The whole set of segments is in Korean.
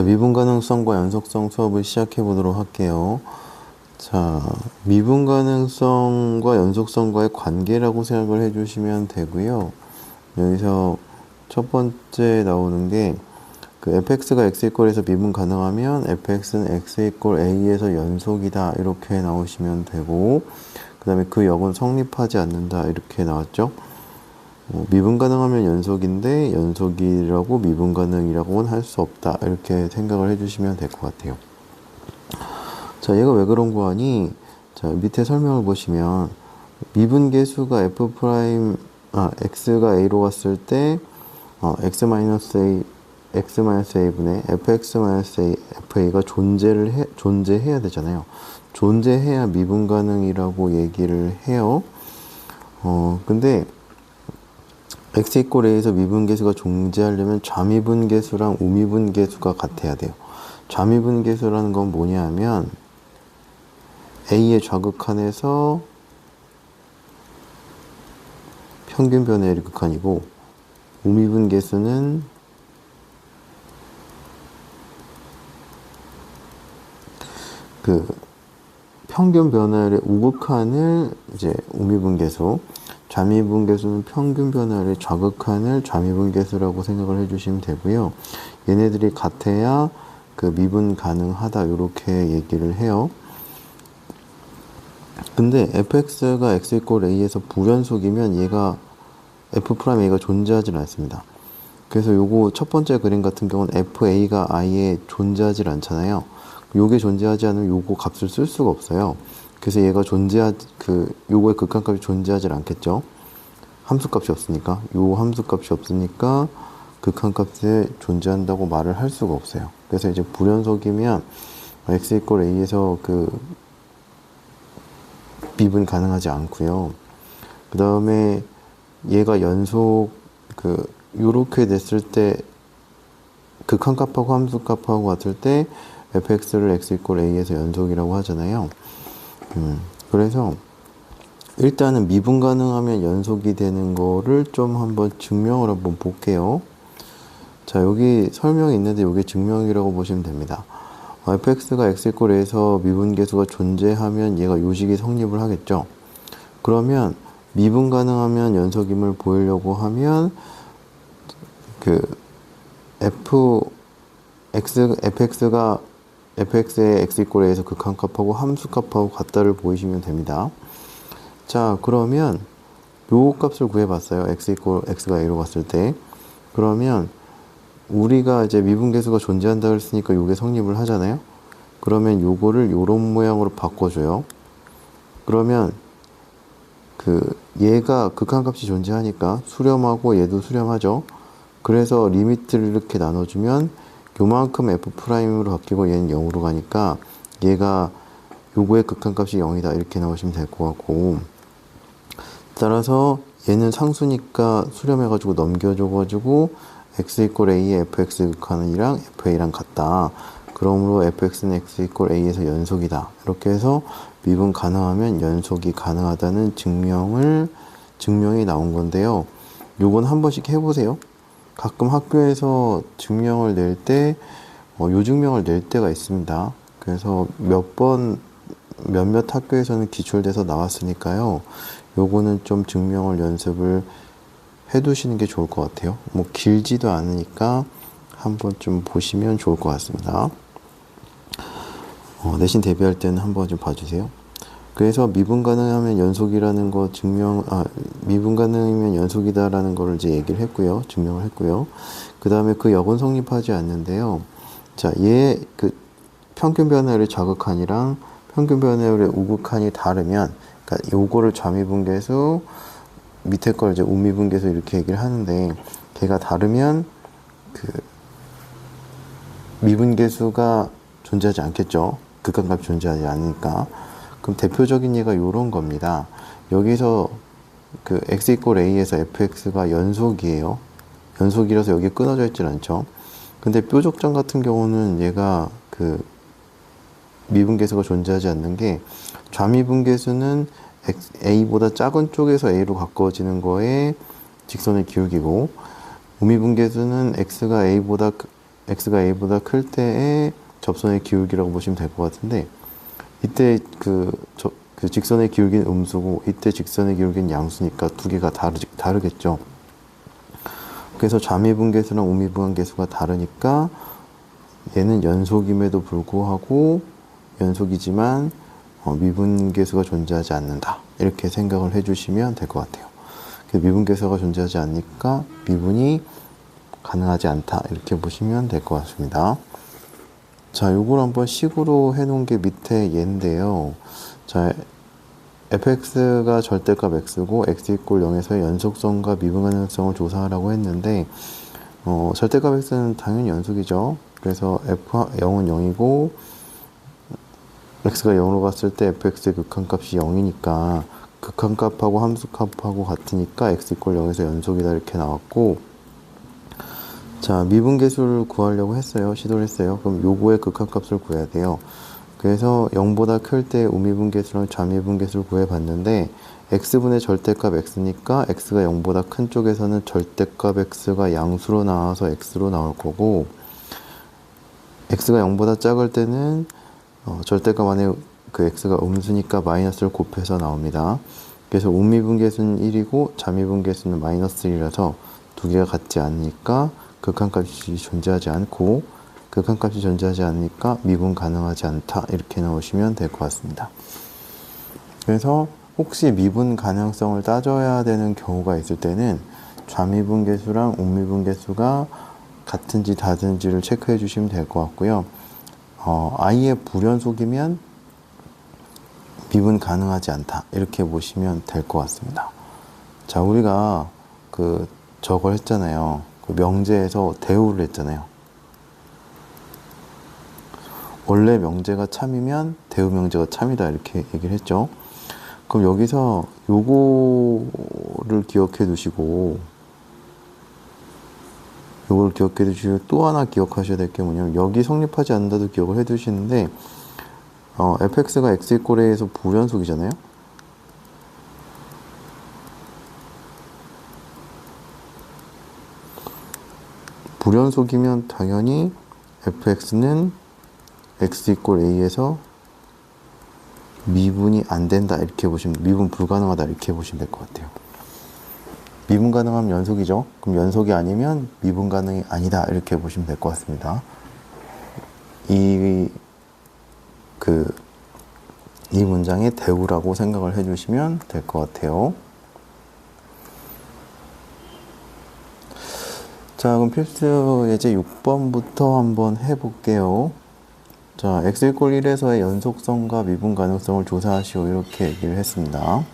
미분 가능성과 연속성 수업을 시작해 보도록 할게요. 자, 미분 가능성과 연속성과의 관계라고 생각을 해주시면 되고요. 여기서 첫 번째 나오는 게 그 fx가 x 이퀄에서 미분 가능하면 fx는 x 이퀄 a에서 연속이다 이렇게 나오시면 되고, 그 다음에 그 역은 성립하지 않는다 이렇게 나왔죠. 미분 가능하면 연속인데 연속이라고 미분 가능이라고는 할 수 없다 이렇게 생각을 해주시면 될 것 같아요. 자, 얘가 왜 그런 거 하니? 자, 밑에 설명을 보시면 미분계수가 x가 a로 갔을 때 x-a분의 fx-a, fa가 존재해야 되잖아요. 존재해야 미분 가능이라고 얘기를 해요. 근데 x 이퀄 a에서 미분계수가 존재하려면 좌미분계수랑 우미분계수가 같아야 돼요. 좌미분계수라는 건 뭐냐 하면 a의 좌극한에서 평균 변화율이 극한이고, 우미분계수는 그 평균 변화율의 우극한을 이제 우미분계수, 좌미분계수는 평균 변화율의 좌극한을 좌미분계수라고 생각을 해주시면 되고요. 얘네들이 같아야 그 미분 가능하다 이렇게 얘기를 해요. 근데 fx가 x 이퀄 a에서 부연속이면 얘가 f'a가 존재하지 않습니다. 그래서 요거 첫 번째 그림 같은 경우는 fa가 아예 존재하지 않잖아요. 요게 존재하지 않으면 요거 값을 쓸 수가 없어요. 그래서 얘가 요거의 극한값이 존재하지 않겠죠. 함수값이 없으니까. 요 함수값이 없으니까 극한값에 존재한다고 말을 할 수가 없어요. 그래서 이제 불연속이면 x 이퀄 a에서 미분 가능하지 않고요. 그 다음에 얘가 연속 요렇게 됐을 때 극한값하고 함수값하고 같을 때 fx를 x 이퀄 a에서 연속이라고 하잖아요. 그래서 일단은 미분 가능하면 연속이 되는 거를 좀 한번 증명을 한번 볼게요. 자, 여기 설명이 있는데 이게 증명이라고 보시면 됩니다. fx가 x 이퀄 a에서 미분계수가 존재하면 얘가 요식이 성립을 하겠죠. 그러면 미분 가능하면 연속임을 보이려고 하면 fx의 x 이퀄 a에서 극한값하고 함수값하고 같다를 보이시면 됩니다. 자, 그러면 요 값을 구해봤어요. x가 a로 갔을 때. 그러면 우리가 이제 미분계수가 존재한다 그랬으니까 요게 성립을 하잖아요. 그러면 요거를 요런 모양으로 바꿔줘요. 그러면 얘가 극한값이 존재하니까 수렴하고 얘도 수렴하죠. 그래서 리미트를 이렇게 나눠주면 요만큼 f'으로 바뀌고 얘는 0으로 가니까 얘가 요거의 극한값이 0이다 이렇게 나오시면 될 것 같고, 따라서 얘는 상수니까 수렴해가지고 넘겨줘가지고 x 이퀄 a의 fx 극한이랑 fa랑 같다. 그러므로 fx는 x 이퀄 a에서 연속이다. 이렇게 해서 미분 가능하면 연속이 가능하다는 증명이 나온 건데요. 요건 한 번씩 해보세요. 가끔 학교에서 증명을 낼 때, 요 증명을 낼 때가 있습니다. 그래서 몇몇 학교에서는 기출돼서 나왔으니까요. 요거는 좀 증명을 연습을 해두시는 게 좋을 것 같아요. 뭐 길지도 않으니까 한번 좀 보시면 좋을 것 같습니다. 내신 대비할 때는 한번 좀 봐주세요. 그래서 미분 가능하면 연속이라는 거 미분 가능이면 연속이다라는 거를 이제 얘기를 했고요. 증명을 했고요. 그 다음에 그 역은 성립하지 않는데요. 자, 평균 변화율의 좌극한이랑 평균 변화율의 우극한이 다르면, 그러니까 요거를 좌미분계수, 밑에 걸 이제 우미분계수 이렇게 얘기를 하는데, 걔가 다르면 미분계수가 존재하지 않겠죠. 극한값이 존재하지 않으니까. 그럼 대표적인 예가 요런 겁니다. 여기서 x 이퀄 a에서 fx가 연속이에요. 연속이라서 여기 끊어져 있진 않죠. 근데 뾰족점 같은 경우는 얘가 미분계수가 존재하지 않는 게, 좌미분계수는 a보다 작은 쪽에서 a로 가까워지는 거에 직선을 기울이고, 우미분계수는 x가 x가 a보다 클 때의 접선의 기울기라고 보시면 될 것 같은데, 이때 그 직선의 기울기는 음수고 이때 직선의 기울기는 양수니까 두 개가 다르겠죠. 그래서 좌미분계수랑 우미분계수가 다르니까 얘는 연속임에도 불구하고 연속이지만 미분계수가 존재하지 않는다, 이렇게 생각을 해주시면 될 것 같아요. 미분계수가 존재하지 않으니까 미분이 가능하지 않다, 이렇게 보시면 될 것 같습니다. 자, 요걸 한번 식으로 해놓은 게 밑에 얘인데요. 자, fx가 절대값 x고 x 이꼴 0에서의 연속성과 미분 가능성을 조사하라고 했는데, 절대값 x는 당연히 연속이죠. 그래서 f0은 0이고 x가 0으로 갔을 때 fx의 극한값이 0이니까 극한값하고 함수값하고 같으니까 x 이꼴 0에서 연속이다, 이렇게 나왔고, 자, 미분계수를 구하려고 했어요. 시도를 했어요. 그럼 요거의 극한값을 구해야 돼요. 그래서 0보다 클 때 우미분계수랑 좌미분계수를 구해봤는데, x분의 절대값 x니까 x가 0보다 큰 쪽에서는 절대값 x가 양수로 나와서 x로 나올 거고, x가 0보다 작을 때는 절대값 안에 그 x가 음수니까 마이너스를 곱해서 나옵니다. 그래서 우미분계수는 1이고 좌미분계수는 마이너스 1이라서 두 개가 같지 않으니까 극한값이 존재하지 않고, 극한값이 존재하지 않으니까 미분 가능하지 않다, 이렇게 나오시면 될 것 같습니다. 그래서 혹시 미분 가능성을 따져야 되는 경우가 있을 때는 좌미분계수랑 우미분계수가 같은지 다른지를 체크해 주시면 될 것 같고요. i의 불연속이면 미분 가능하지 않다, 이렇게 보시면 될 것 같습니다. 자, 우리가 저걸 했잖아요. 명제에서 대우를 했잖아요. 원래 명제가 참이면 대우 명제가 참이다, 이렇게 얘기를 했죠. 그럼 여기서 요거를 기억해 두시고, 또 하나 기억하셔야 될 게 뭐냐면, 여기 성립하지 않는다도 기억을 해 두시는데, fx가 x 이꼴 a에서 불연속이잖아요. 불연속이면 당연히 fx는 x 이꼴 a에서 미분이 안 된다, 이렇게 보시면, 미분 불가능하다, 이렇게 보시면 될 것 같아요. 미분 가능하면 연속이죠. 그럼 연속이 아니면 미분 가능이 아니다, 이렇게 보시면 될 것 같습니다. 이 문장의 대우라고 생각을 해주시면 될 것 같아요. 자, 그럼 필수 예제 6번부터 한번 해볼게요. 자, x 이꼴 1에서의 연속성과 미분 가능성을 조사하시오, 이렇게 얘기를 했습니다.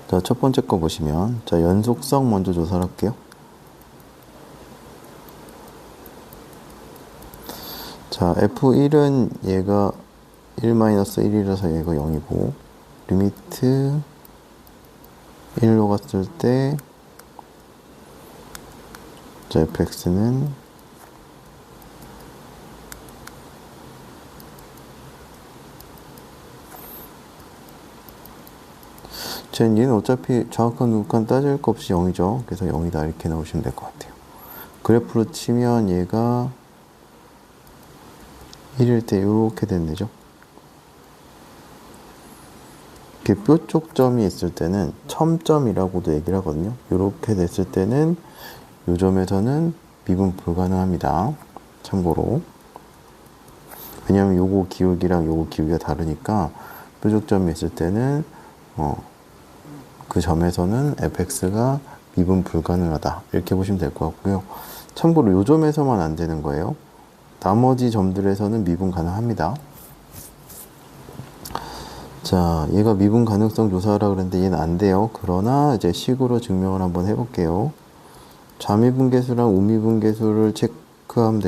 자, 첫 번째 거 보시면, 자, 연속성 먼저 조사를 할게요. 자, f1은 얘가 1-1이라서 얘가 0이고, 리미트 1로 갔을 때, 자, fx는 얘는 어차피 정확한 극한 따질 거 없이 0이죠. 그래서 0이다, 이렇게 나오시면 될 것 같아요. 그래프로 치면 얘가 1일 때 이렇게 된대죠. 이렇게 뾰족 점이 있을 때는 첨점이라고도 얘기를 하거든요. 이렇게 됐을 때는 이 점에서는 미분 불가능합니다. 참고로. 왜냐면 요거 기울기랑 요거 기울기가 다르니까 뾰족점이 있을 때는 그 점에서는 fx가 미분 불가능하다, 이렇게 보시면 될 것 같고요. 참고로 요 점에서만 안 되는 거예요. 나머지 점들에서는 미분 가능합니다. 자, 얘가 미분 가능성 조사하라 그랬는데 얘는 안 돼요. 그러나 이제 식으로 증명을 한번 해볼게요. 좌미분계수랑 우미분계수를 체크하면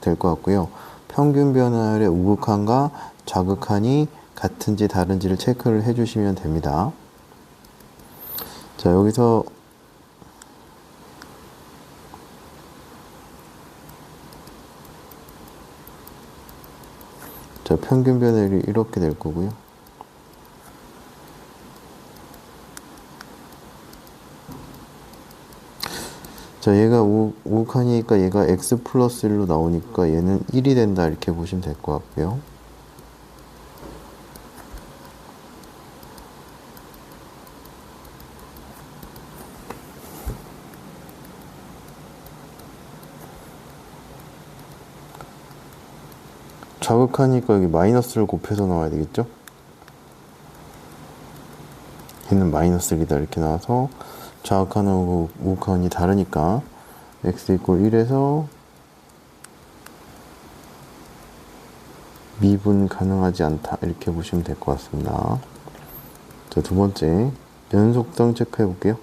될 것 같고요. 평균 변화율의 우극한과 좌극한이 같은지 다른지를 체크를 해주시면 됩니다. 자, 여기서 자, 평균 변화율이 이렇게 될 거고요. 자, 얘가 우극하니까 얘가 x 플러스 1로 나오니까 얘는 1이 된다 이렇게 보시면 될 것 같고요. 자극하니까 여기 마이너스를 곱해서 나와야 되겠죠? 얘는 마이너스 1이다 이렇게 나와서 자극하는 우극한이 다르니까 x 이퀄 1에서 미분 가능하지 않다 이렇게 보시면 될 것 같습니다. 자, 두 번째 연속성 체크해 볼게요.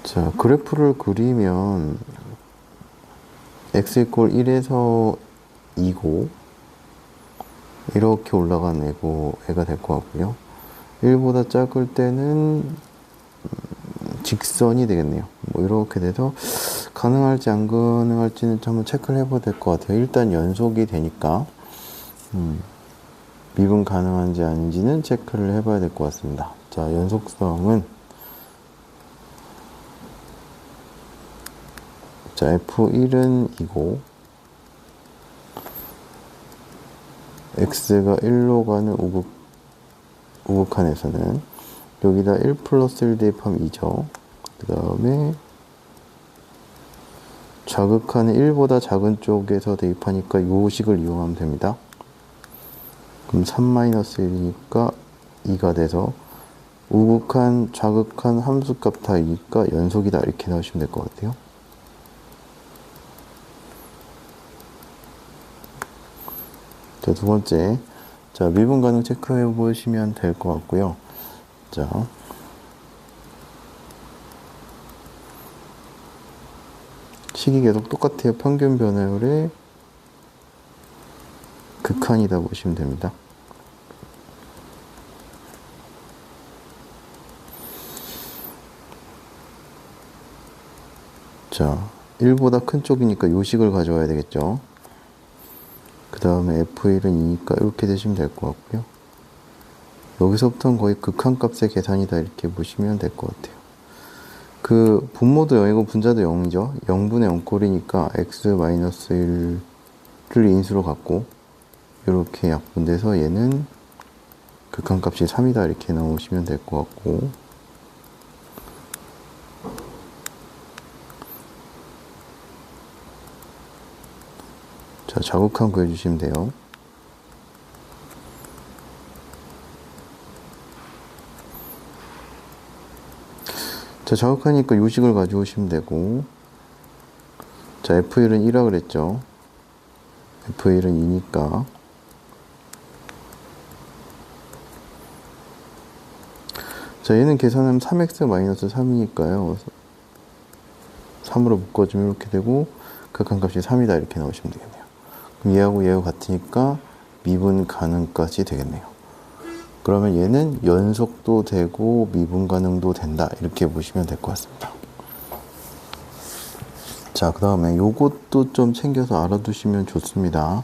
자, 그래프를 그리면 x 이퀄 1에서 2고 이렇게 올라간 애가 될 것 같고요. 1보다 작을 때는 직선이 되겠네요. 뭐 이렇게 돼서 가능할지 안 가능할지는 한번 체크를 해봐야 될 것 같아요. 일단 연속이 되니까 미분 가능한지 아닌지는 체크를 해봐야 될 것 같습니다. 자, 연속성은 자, F1은 2고 x가 1로 가는 우극한에서는 여기다 1 플러스 1 대입하면 2죠. 그 다음에 자극한은 1보다 작은 쪽에서 대입하니까 요 식을 이용하면 됩니다. 그럼 3-1이니까 2가 돼서 우극한, 자극한 함수값 다 2니까 연속이다 이렇게 나오시면 될 것 같아요. 자, 두 번째. 자, 미분 가능 체크해 보시면 될 것 같고요. 자, 식이 계속 똑같아요. 평균 변화율의 극한이다 보시면 됩니다. 자, 1보다 큰 쪽이니까 요식을 가져와야 되겠죠. 그 다음에 F1은 2니까 이렇게 되시면 될 것 같고요. 여기서부터는 거의 극한값의 계산이다 이렇게 보시면 될 것 같아요. 그 분모도 0이고 분자도 0이죠. 0분의 0꼴이니까 x-1을 인수로 갖고 이렇게 약분돼서 얘는 극한값이 3이다 이렇게 나오시면 될 것 같고, 자, 자극한 구해주시면 돼요. 자, 자극하니까 요식을 가져오시면 되고, 자, F1은 1이라 그랬죠. F1은 2니까. 자, 얘는 계산하면 3x-3이니까요. 3으로 묶어주면 이렇게 되고, 극한값이 3이다 이렇게 나오시면 되겠네요. 그럼 얘하고 얘하고 같으니까 미분 가능까지 되겠네요. 그러면 얘는 연속도 되고 미분 가능도 된다 이렇게 보시면 될 것 같습니다. 자, 그 다음에 요것도 좀 챙겨서 알아두시면 좋습니다.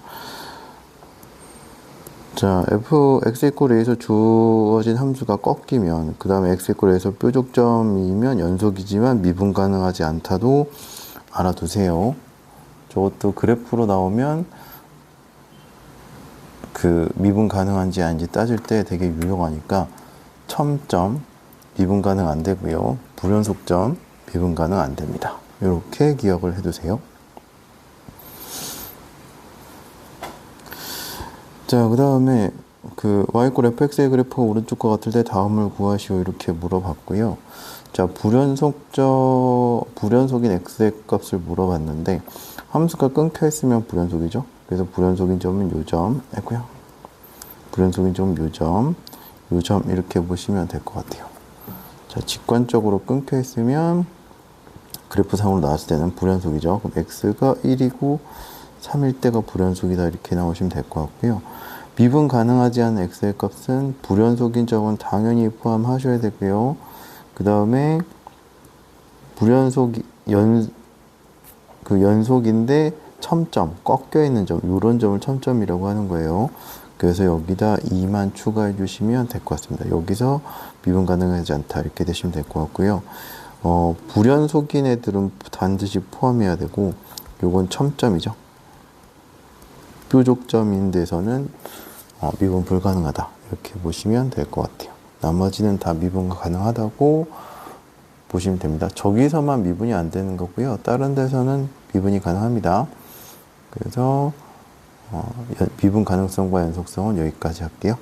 자, x 이퀄 a에서 주어진 함수가 꺾이면, 그 다음에 x 이퀄 a에서 뾰족점이면 연속이지만 미분 가능하지 않다도 알아두세요. 저것도 그래프로 나오면 그 미분 가능한지 아닌지 따질 때 되게 유용하니까 첨점 미분 가능 안 되고요. 불연속점 미분 가능 안 됩니다. 이렇게 기억을 해두세요. 자, 그 다음에 그 y = fx의 그래프가 오른쪽과 같을 때 다음을 구하시오 이렇게 물어봤고요. 자, 불연속인 x의 값을 물어봤는데 함수가 끊겨 있으면 불연속이죠. 그래서 불연속인 점은 요점, 불연속인 점은 요점 이렇게 보시면 될 것 같아요. 자, 직관적으로 끊겨 있으면 그래프상으로 나왔을 때는 불연속이죠. 그럼 x가 1이고 3일 때가 불연속이다 이렇게 나오시면 될 것 같고요. 미분 가능하지 않은 x의 값은 불연속인 점은 당연히 포함하셔야 되고요. 그 다음에 연속인데 첨점, 꺾여 있는 점, 이런 점을 첨점이라고 하는 거예요. 그래서 여기다 2만 추가해 주시면 될 것 같습니다. 여기서 미분 가능하지 않다 이렇게 되시면 될 것 같고요. 불연속인 애들은 반드시 포함해야 되고 요건 첨점이죠. 뾰족점인 데서는 미분 불가능하다 이렇게 보시면 될 것 같아요. 나머지는 다 미분 가능하다고 보시면 됩니다. 저기서만 미분이 안 되는 거고요. 다른 데서는 미분이 가능합니다. 그래서 미분 가능성과 연속성은 여기까지 할게요.